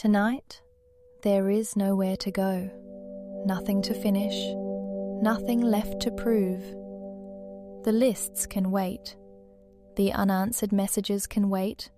Tonight, there is nowhere to go, nothing to finish, nothing left to prove. The lists can wait, the unanswered messages can wait,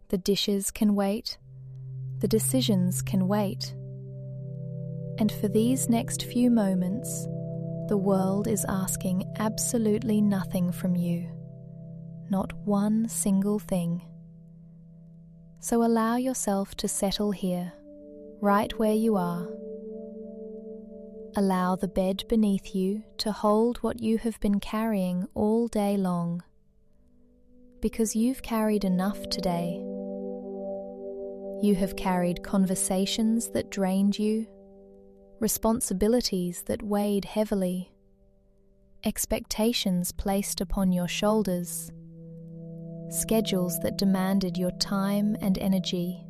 the dishes can wait, the decisions can wait. And for these next few moments, the world is asking absolutely nothing from you, not one single thing. So allow yourself to settle here, right where you are. Allow the bed beneath you to hold what you have been carrying all day long, because you've carried enough today. You have carried conversations that drained you, responsibilities that weighed heavily, expectations placed upon your shoulders, schedules that demanded your time and energy,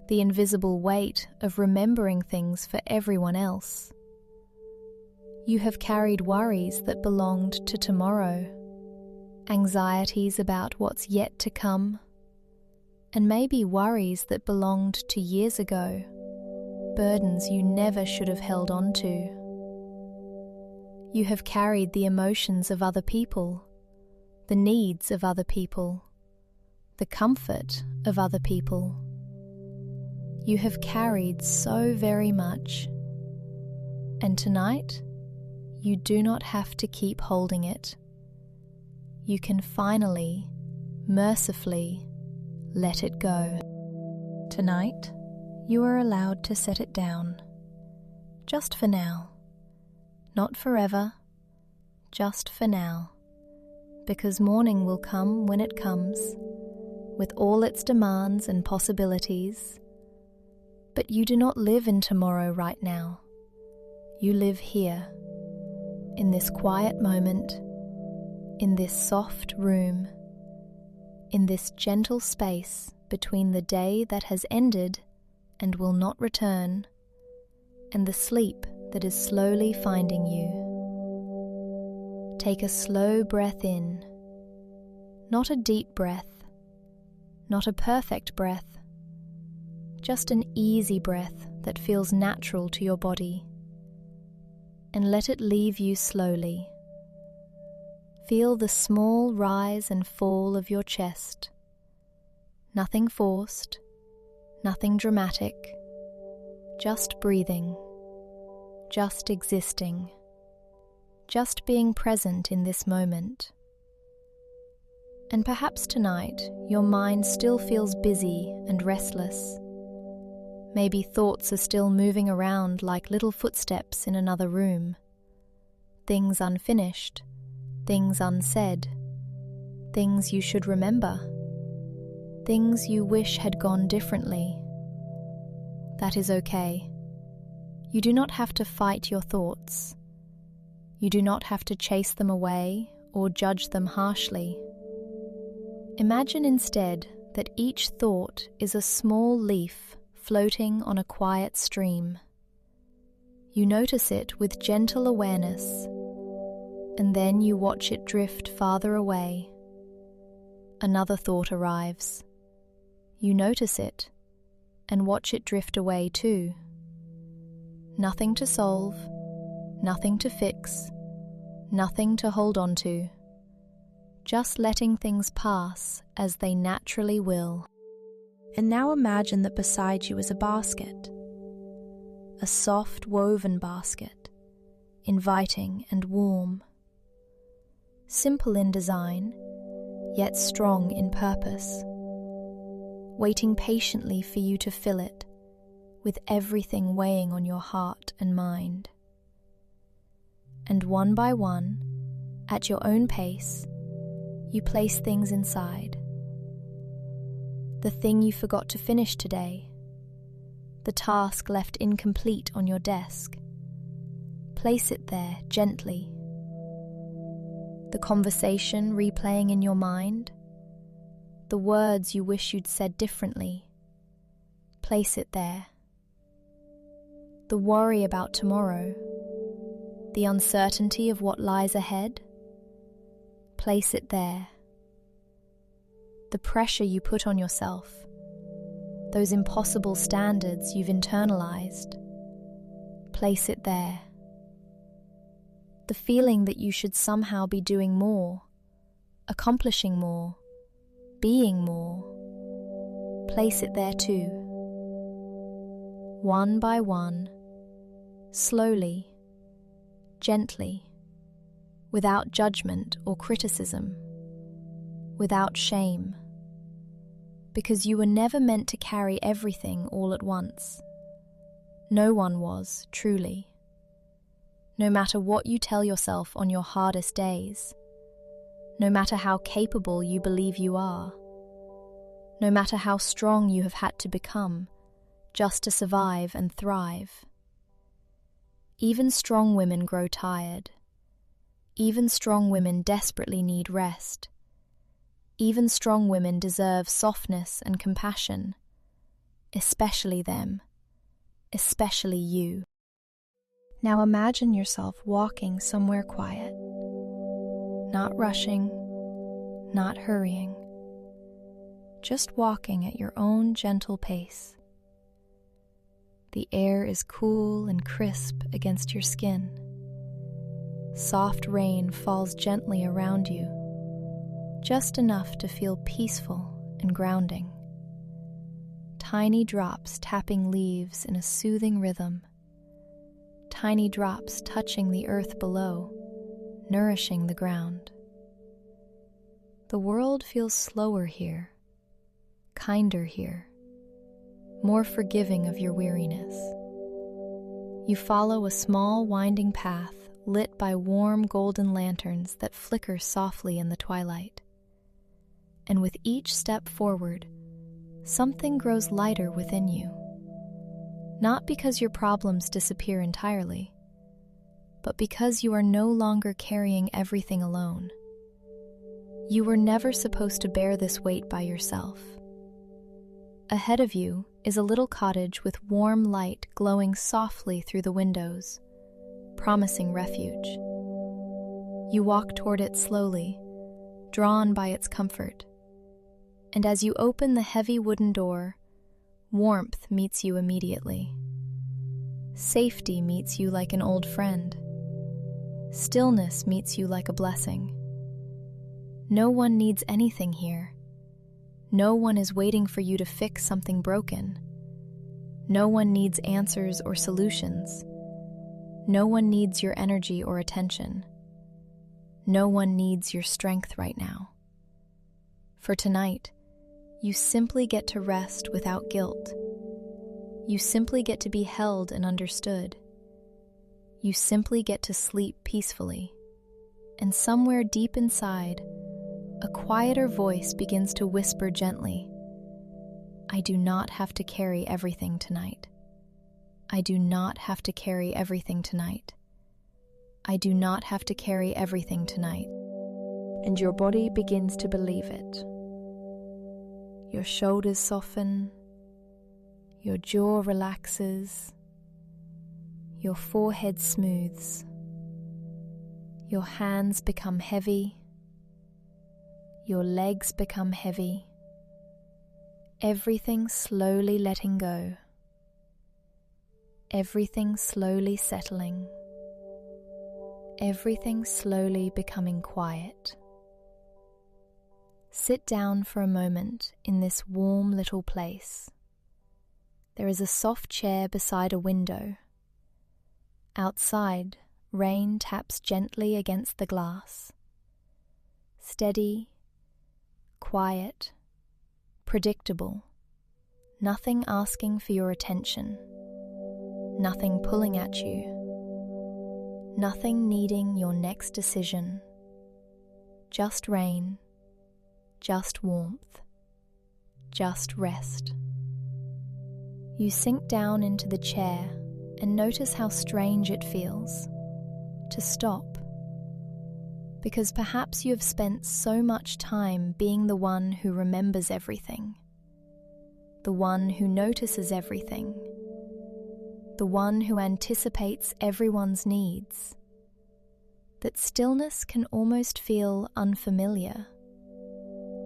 the invisible weight of remembering things for everyone else. You have carried worries that belonged to tomorrow, anxieties about what's yet to come, and maybe worries that belonged to years ago, burdens you never should have held on to. You have carried the emotions of other people, the needs of other people, the comfort of other people. You have carried so very much, and tonight you do not have to keep holding it. You can finally, mercifully, let it go. Tonight, you are allowed to set it down, just for now. Not forever, just for now. Because morning will come when it comes, with all its demands and possibilities. But you do not live in tomorrow right now. You live here, in this quiet moment, in this soft room, in this gentle space between the day that has ended and will not return, and the sleep that is slowly finding you. Take a slow breath in, not a deep breath, not a perfect breath, just an easy breath that feels natural to your body, and let it leave you slowly. Feel the small rise and fall of your chest. Nothing forced, nothing dramatic, just breathing, just existing. Just being present in this moment. And perhaps tonight your mind still feels busy and restless. Maybe thoughts are still moving around like little footsteps in another room. Things unfinished, things unsaid, things you should remember, things you wish had gone differently. That is okay. You do not have to fight your thoughts. You do not have to chase them away or judge them harshly. Imagine instead that each thought is a small leaf floating on a quiet stream. You notice it with gentle awareness, and then you watch it drift farther away. Another thought arrives. You notice it, and watch it drift away too. Nothing to solve, nothing to fix, nothing to hold on to. Just letting things pass as they naturally will. And now imagine that beside you is a basket. A soft woven basket, inviting and warm. Simple in design, yet strong in purpose. Waiting patiently for you to fill it, with everything weighing on your heart and mind. And one by one, at your own pace, you place things inside. The thing you forgot to finish today, the task left incomplete on your desk. Place it there gently. The conversation replaying in your mind, the words you wish you'd said differently. Place it there. The worry about tomorrow, the uncertainty of what lies ahead. Place it there. The pressure you put on yourself, those impossible standards you've internalized. Place it there. The feeling that you should somehow be doing more, accomplishing more, being more. Place it there too. One by one, slowly, gently, without judgment or criticism, without shame, because you were never meant to carry everything all at once. No one was, truly. No matter what you tell yourself on your hardest days, no matter how capable you believe you are, no matter how strong you have had to become just to survive and thrive. Even strong women grow tired. Even strong women desperately need rest. Even strong women deserve softness and compassion. Especially them. Especially you. Now imagine yourself walking somewhere quiet. Not rushing, not hurrying. Just walking at your own gentle pace. The air is cool and crisp against your skin. Soft rain falls gently around you, just enough to feel peaceful and grounding. Tiny drops tapping leaves in a soothing rhythm. Tiny drops touching the earth below, nourishing the ground. The world feels slower here, kinder here, more forgiving of your weariness. You follow a small winding path lit by warm golden lanterns that flicker softly in the twilight. And with each step forward, something grows lighter within you. Not because your problems disappear entirely, but because you are no longer carrying everything alone. You were never supposed to bear this weight by yourself. Ahead of you is a little cottage with warm light glowing softly through the windows, promising refuge. You walk toward it slowly, drawn by its comfort. And as you open the heavy wooden door, warmth meets you immediately. Safety meets you like an old friend. Stillness meets you like a blessing. No one needs anything here. No one is waiting for you to fix something broken. No one needs answers or solutions. No one needs your energy or attention. No one needs your strength right now. For tonight, you simply get to rest without guilt. You simply get to be held and understood. You simply get to sleep peacefully. And somewhere deep inside, a quieter voice begins to whisper gently, I do not have to carry everything tonight. I do not have to carry everything tonight. I do not have to carry everything tonight. And your body begins to believe it. Your shoulders soften, your jaw relaxes, your forehead smooths, your hands become heavy, your legs become heavy, everything slowly letting go, everything slowly settling, everything slowly becoming quiet. Sit down for a moment in this warm little place. There is a soft chair beside a window. Outside, rain taps gently against the glass. Steady, quiet, predictable, nothing asking for your attention, nothing pulling at you, nothing needing your next decision, just rain, just warmth, just rest. You sink down into the chair and notice how strange it feels to stop, because perhaps you have spent so much time being the one who remembers everything, the one who notices everything, the one who anticipates everyone's needs, that stillness can almost feel unfamiliar,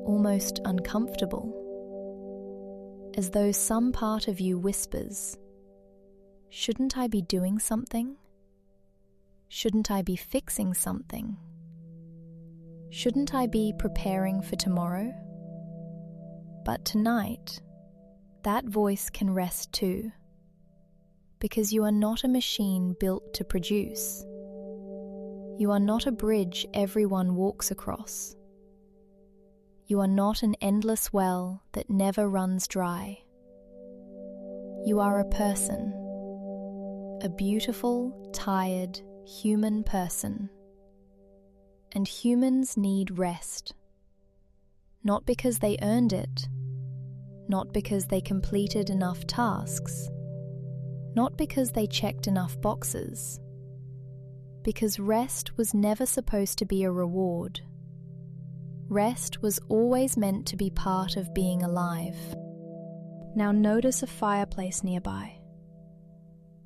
almost uncomfortable. as though some part of you whispers, "Shouldn't I be doing something? Shouldn't I be fixing something? Shouldn't I be preparing for tomorrow?" But tonight, that voice can rest too, because you are not a machine built to produce. You are not a bridge everyone walks across. You are not an endless well that never runs dry. You are a person, a beautiful, tired, human person. And humans need rest, not because they earned it, not because they completed enough tasks, not because they checked enough boxes, because rest was never supposed to be a reward. Rest was always meant to be part of being alive. Now notice a fireplace nearby.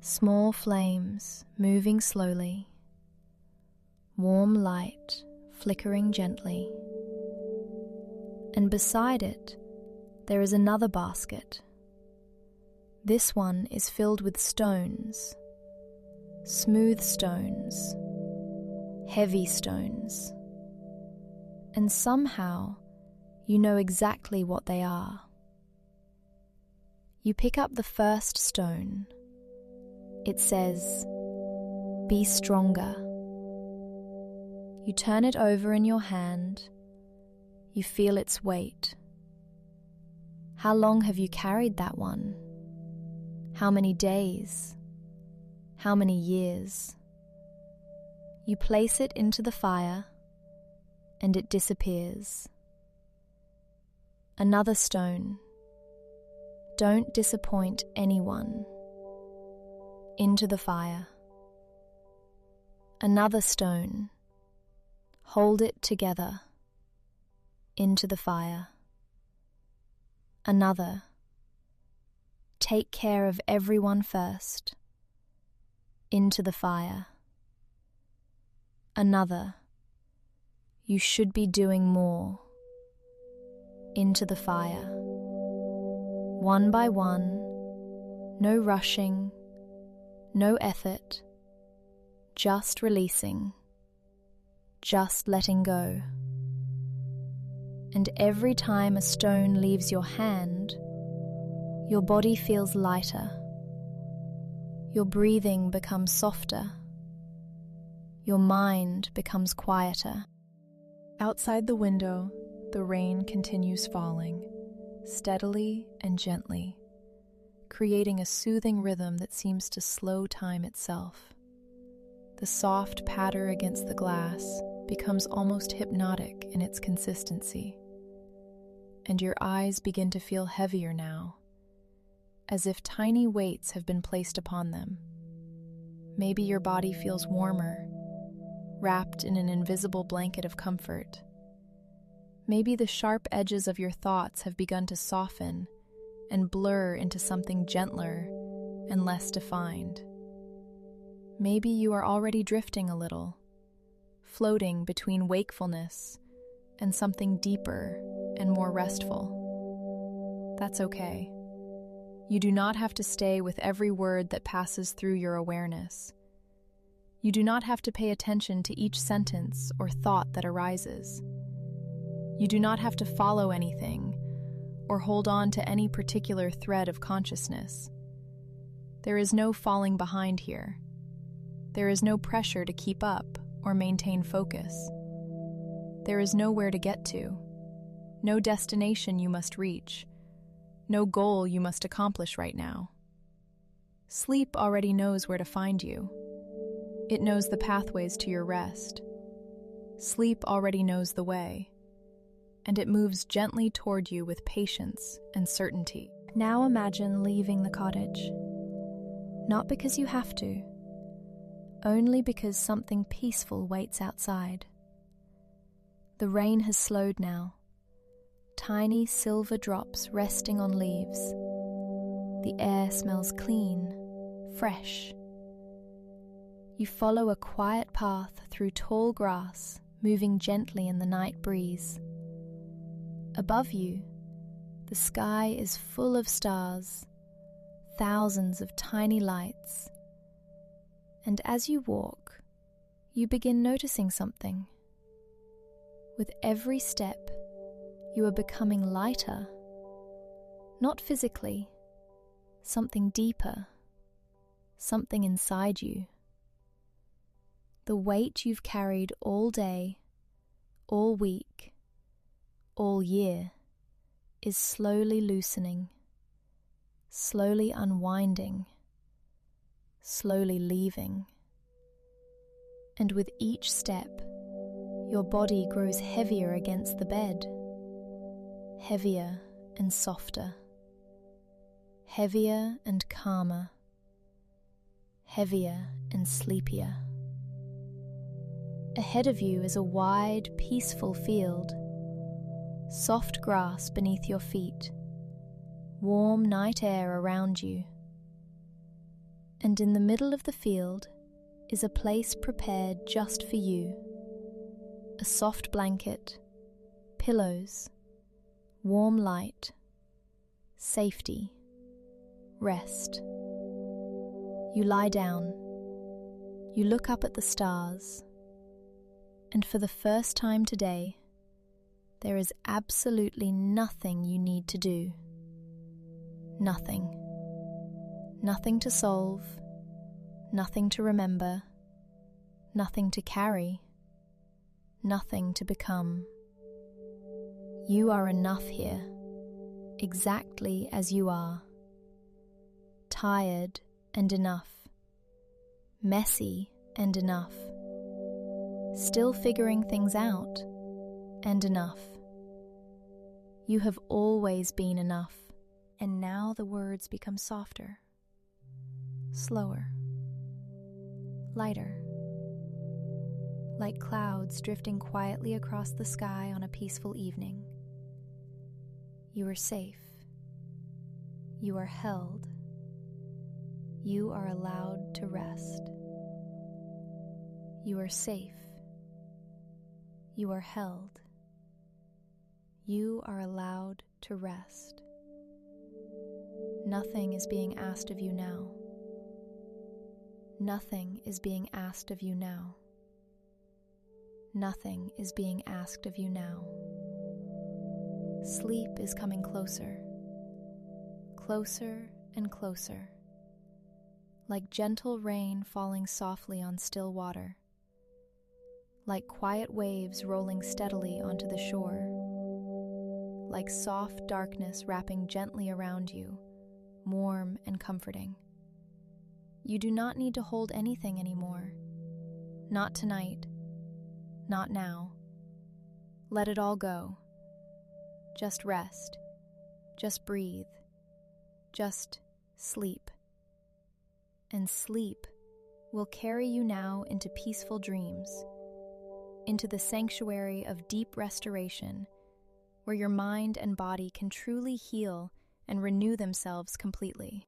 Small flames moving slowly. Warm light flickering gently. And beside it, there is another basket. This one is filled with stones. Smooth stones. Heavy stones. And somehow, you know exactly what they are. You pick up the first stone. It says, "Be stronger." You turn it over in your hand. You feel its weight. How long have you carried that one? How many days? How many years? You place it into the fire, and it disappears. Another stone. Don't disappoint anyone. Into the fire. Another stone. Hold it together. Into the fire. Another. Take care of everyone first. Into the fire. Another. You should be doing more. Into the fire. One by one, no rushing, no effort, just releasing, just letting go. And every time a stone leaves your hand, your body feels lighter. Your breathing becomes softer. Your mind becomes quieter. Outside the window, the rain continues falling, steadily and gently, creating a soothing rhythm that seems to slow time itself. The soft patter against the glass becomes almost hypnotic in its consistency, and your eyes begin to feel heavier now, as if tiny weights have been placed upon them. Maybe your body feels warmer, wrapped in an invisible blanket of comfort. Maybe the sharp edges of your thoughts have begun to soften and blur into something gentler and less defined. Maybe you are already drifting a little, floating between wakefulness and something deeper and more restful. That's okay. You do not have to stay with every word that passes through your awareness. You do not have to pay attention to each sentence or thought that arises. You do not have to follow anything or hold on to any particular thread of consciousness. There is no falling behind here. There is no pressure to keep up or maintain focus. There is nowhere to get to, no destination you must reach, no goal you must accomplish right now. Sleep already knows where to find you. It knows the pathways to your rest. Sleep already knows the way, and it moves gently toward you with patience and certainty. Now imagine leaving the cottage, not because you have to, only because something peaceful waits outside. The rain has slowed now, tiny silver drops resting on leaves. The air smells clean, fresh. You follow a quiet path through tall grass, moving gently in the night breeze. Above you, The sky is full of stars, thousands of tiny lights, and as you walk, you begin noticing something. With every step, you are becoming lighter, not physically, something deeper, something inside you. The weight you've carried all day, all week, all year is slowly loosening, slowly unwinding, slowly leaving. And with each step, your body grows heavier against the bed, heavier and softer, heavier and calmer, heavier and sleepier. Ahead of you is a wide, peaceful field, soft grass beneath your feet, warm night air around you. And in the middle of the field is a place prepared just for you. A soft blanket, pillows, warm light, safety, rest. You lie down, you look up at the stars, and for the first time today, there is absolutely nothing you need to do. Nothing. Nothing to solve, nothing to remember, nothing to carry, nothing to become. You are enough here, exactly as you are. Tired and enough. Messy and enough. Still figuring things out and enough. You have always been enough, and now the words become softer, slower, lighter, like clouds drifting quietly across the sky on a peaceful evening. You are safe. You are held. You are allowed to rest. You are safe. You are held. You are allowed to rest. Nothing is being asked of you now. Nothing is being asked of you now. Nothing is being asked of you now. Sleep is coming closer, closer and closer, like gentle rain falling softly on still water, like quiet waves rolling steadily onto the shore, like soft darkness wrapping gently around you, warm and comforting. You do not need to hold anything anymore. Not tonight. Not now. Let it all go. Just rest. Just breathe. Just sleep. And sleep will carry you now into peaceful dreams, into the sanctuary of deep restoration, where your mind and body can truly heal and renew themselves completely.